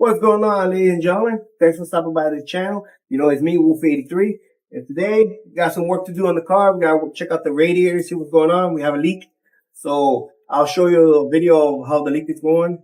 What's going on, ladies and gentlemen? Thanks for stopping by the channel. You know, it's me, Wolf83. And today, we got some work to do on the car. We gotta check out the radiator, see what's going on. We have a leak. So, I'll show you a video of how the leak is going.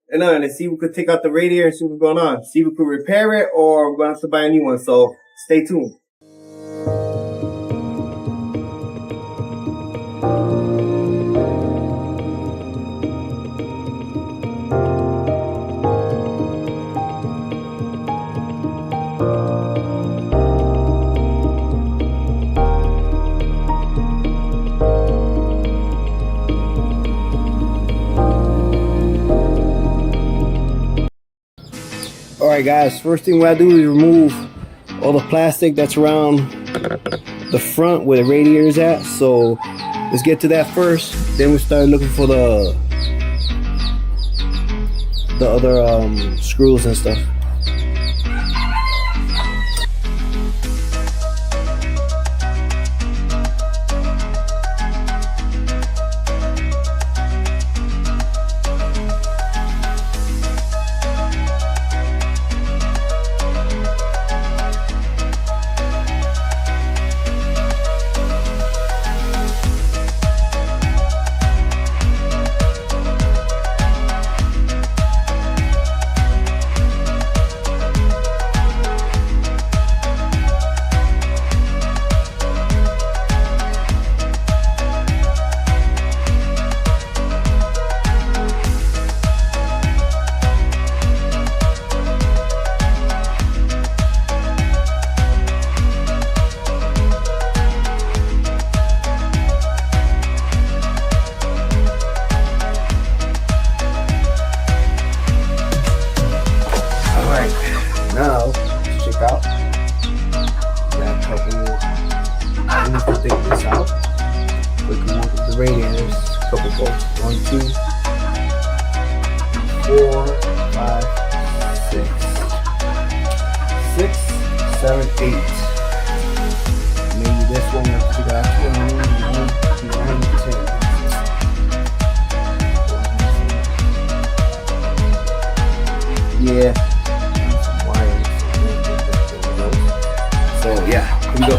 And let's see if we could take out the radiator and see what's going on. See if we could repair it or we're gonna have to buy a new one. So, stay tuned. Alright guys, first thing we gotta do is remove all the plastic that's around the front where the radiator is at. So let's get to that first, then we start looking for the other screws and stuff. Now, let's check out. Got a couple things to take this out. We can work with the radiators. A couple bolts. 1, 2, 4, 5, 6, 6, 7, 8. Maybe this one we have to figure out. 1, 2, 10. Yeah. So yeah, here we go.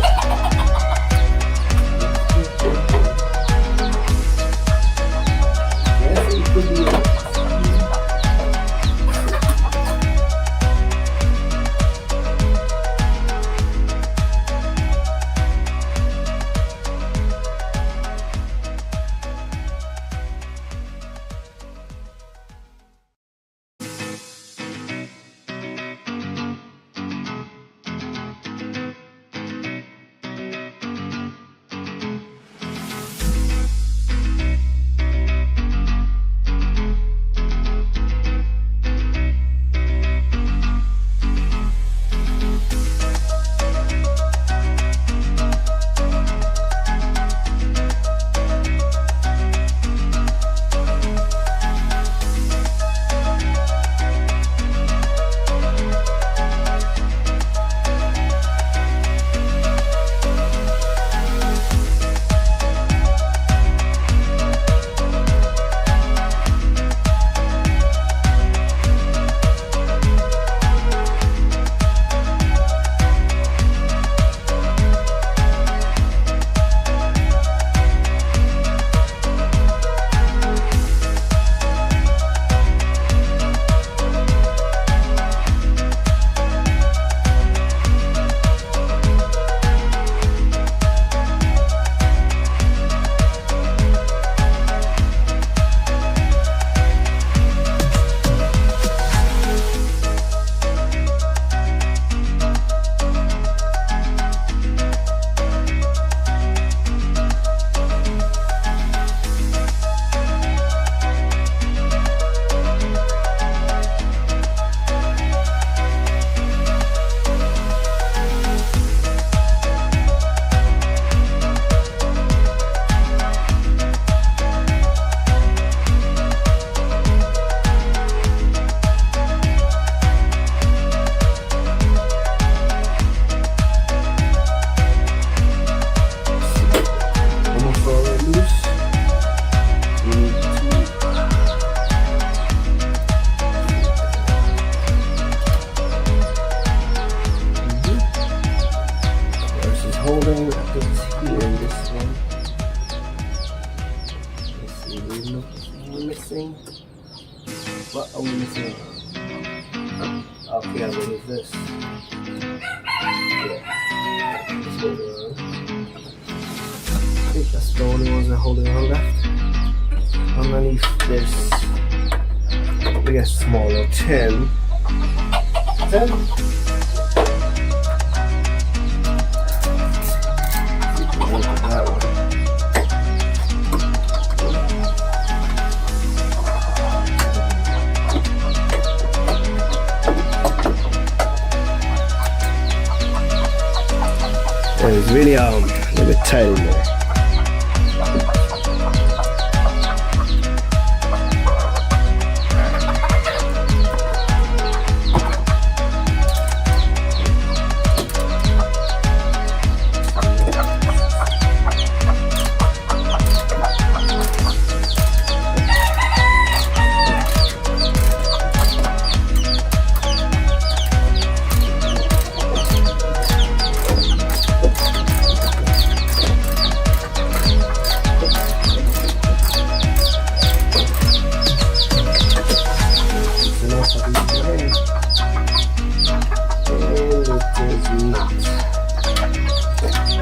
What are we missing? Okay, I'm gonna use this. Yeah. Just hold it on. I think that's the only ones that holding on left. Underneath this, we got smaller 10. 10. That one. And it's really a little bit tight in there.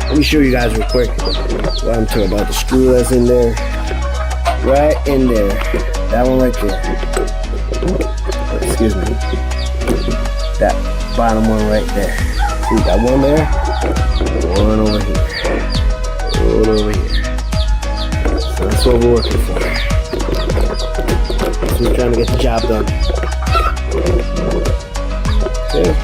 Let me show you guys real quick what I'm talking about. The screw that's in there, right in there, that one right there. Excuse me, that bottom one right there. See, got one there, one over here, one over here. So that's what we're working for. So we're trying to get the job done. Okay.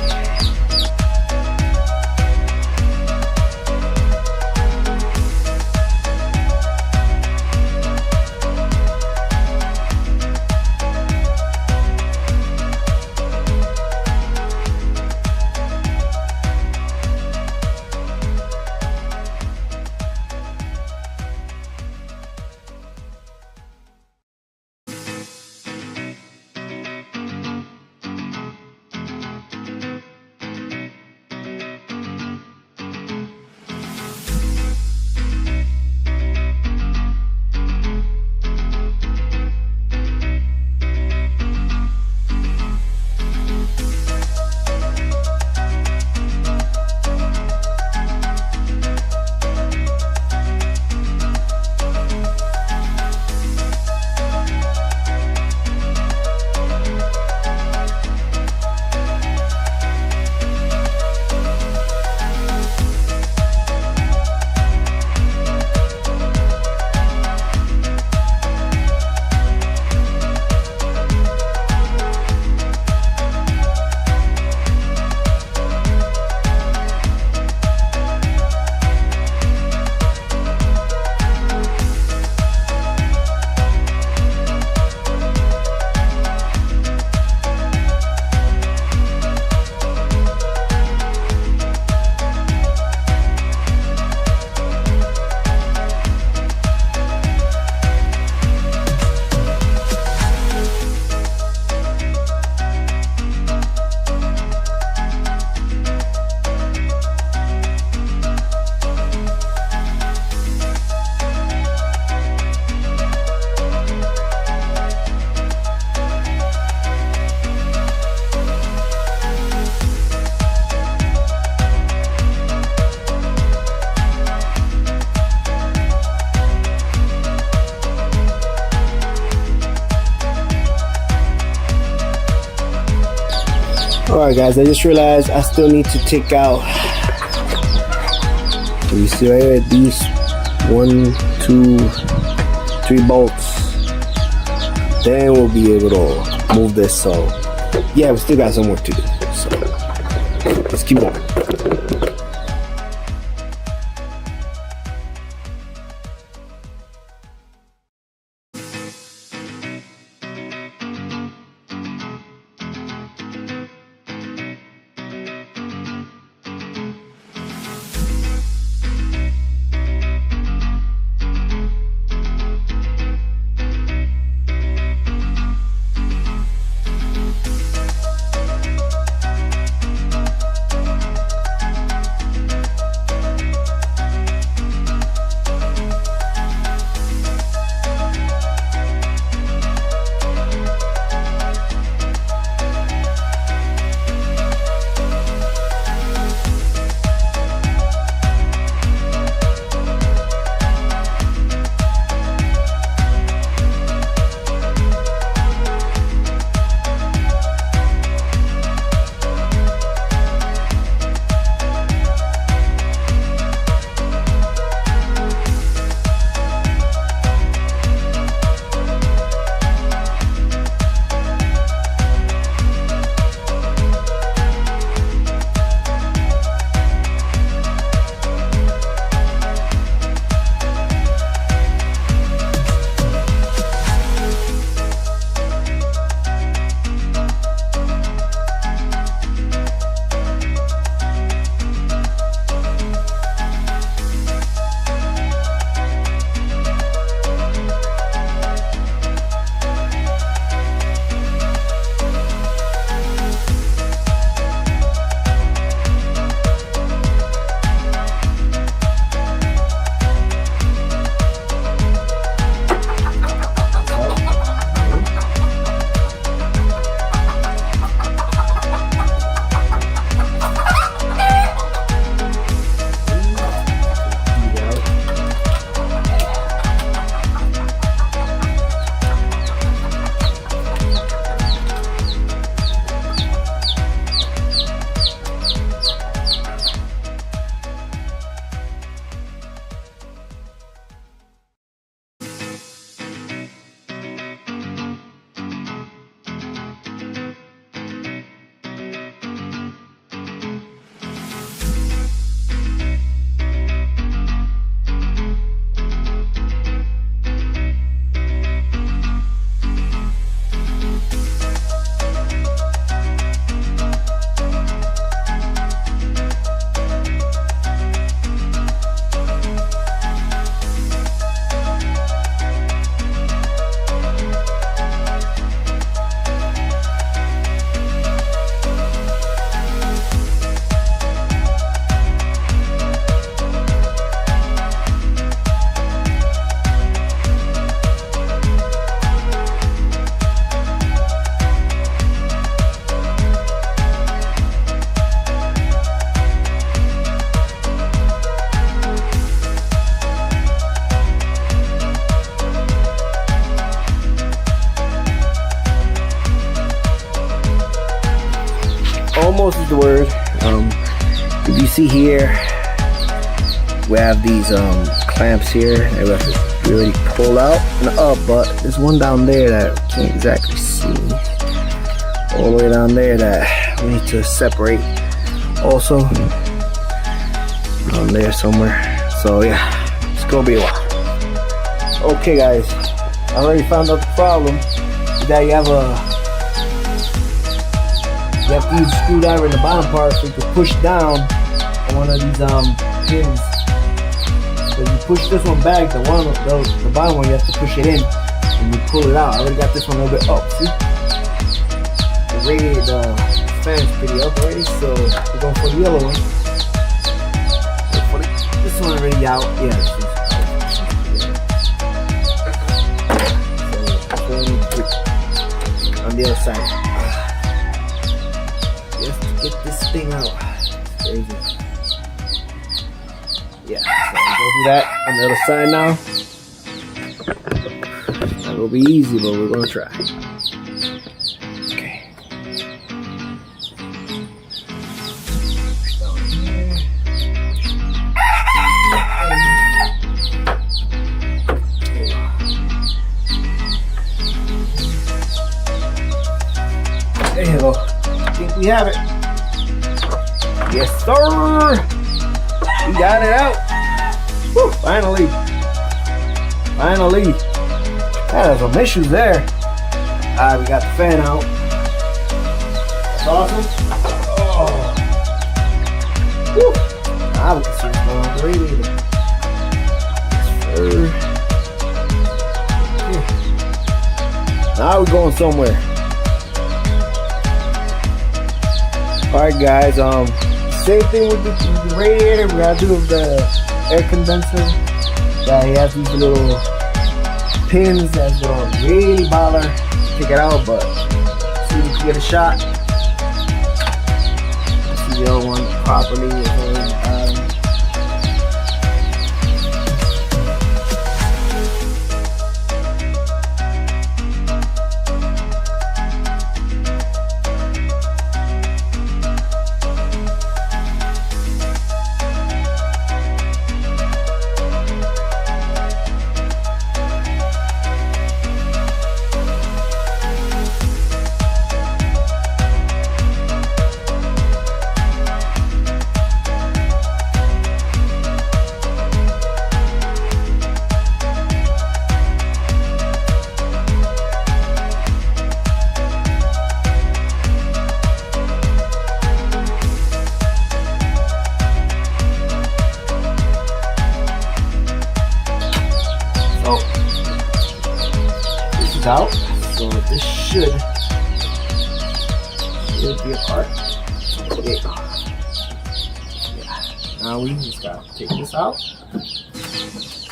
Alright guys, I just realized I still need to take out, you see right here, these 1, 2, 3 bolts. Then we'll be able to move this. So yeah, we still got some work to do. So let's keep going. almost is the word. If you see here, we have these clamps here that we already pull out and up, but there's one down there that I can't exactly see. All the way down there that we need to separate also. Down there somewhere. So yeah, it's gonna be a while. Okay guys, I already found out the problem. That you have to use a screwdriver in the bottom part so you can push down on one of these pins. So if you push this one back, the bottom one you have to push it in and you pull it out. I already got this one a little bit up. See? The fan's pretty up already, so we're going for the yellow one. This one already out. Yeah. On the other side. Just to get this thing out. It's crazy. Yeah, so we'll do that on the other side now. That will be easy, but we're gonna try. Okay. There you go. I think we have it. Yes, sir. We got it out. Woo, finally. Finally. There's some issues there. Alright, we got the fan out. That's awesome. Oh. Woo. Now we can see what's going on with the radiator. Yes, sir. Now we're going somewhere. Alright guys, same thing with the radiator. We gotta do with the air condenser. Yeah, he has these little pins that's gonna really bother to take it out, but see if you can get a shot. See the other one properly. Out, so this should be a part. Okay. Yeah. Now we just gotta take this out. Just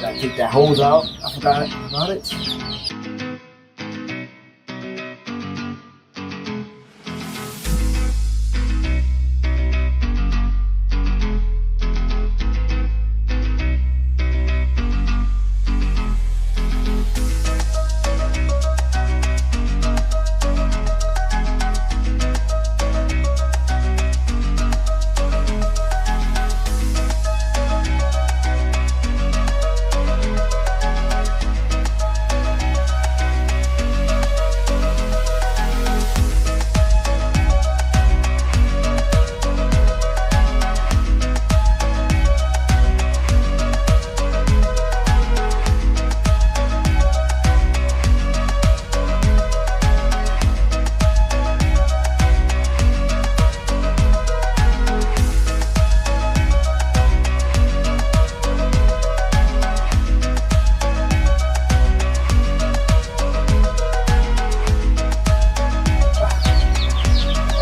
gotta take that hose out. I forgot about it.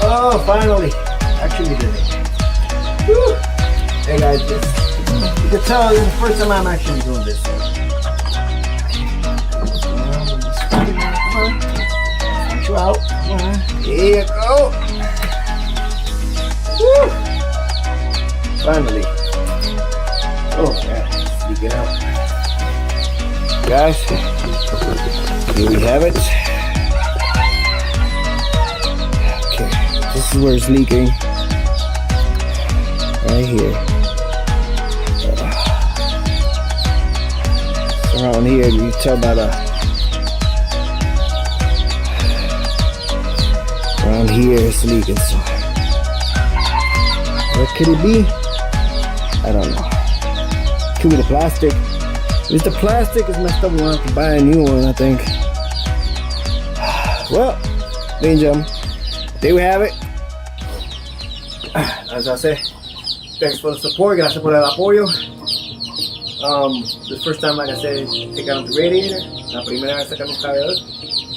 Oh, finally! Actually did it. Woo. Hey guys, you can tell this is the first time I'm actually doing this. Come on. Push you out. Come on. There you go. Woo. Finally. Oh, yeah. Leak it out. Guys, here we have it. Okay, this is where it's leaking. Right here. Around here, you can tell by the around here it's leaking. So what could it be? I don't know. Could be the plastic. If the plastic is messed up, we want to buy a new one, I think. Well, ladies and gentlemen, there we have it. As I said, thanks for the support. Gracias por el apoyo. The first time, like I said, take out the radiator. La primera vez sacamos el cargador.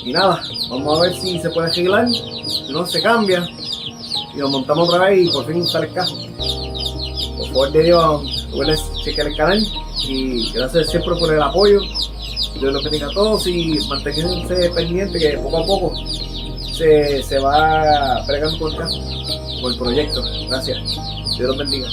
Y nada, vamos a ver si se puede arreglar. Si no, se cambia. Y lo montamos otra vez y por fin sale el carro. Por favor de Dios, recuerden chequear el canal. Y gracias siempre por el apoyo. Dios los bendiga a todos y manténganse pendientes que poco a poco se va pregando con el carro, con el proyecto. Gracias. Dios los bendiga.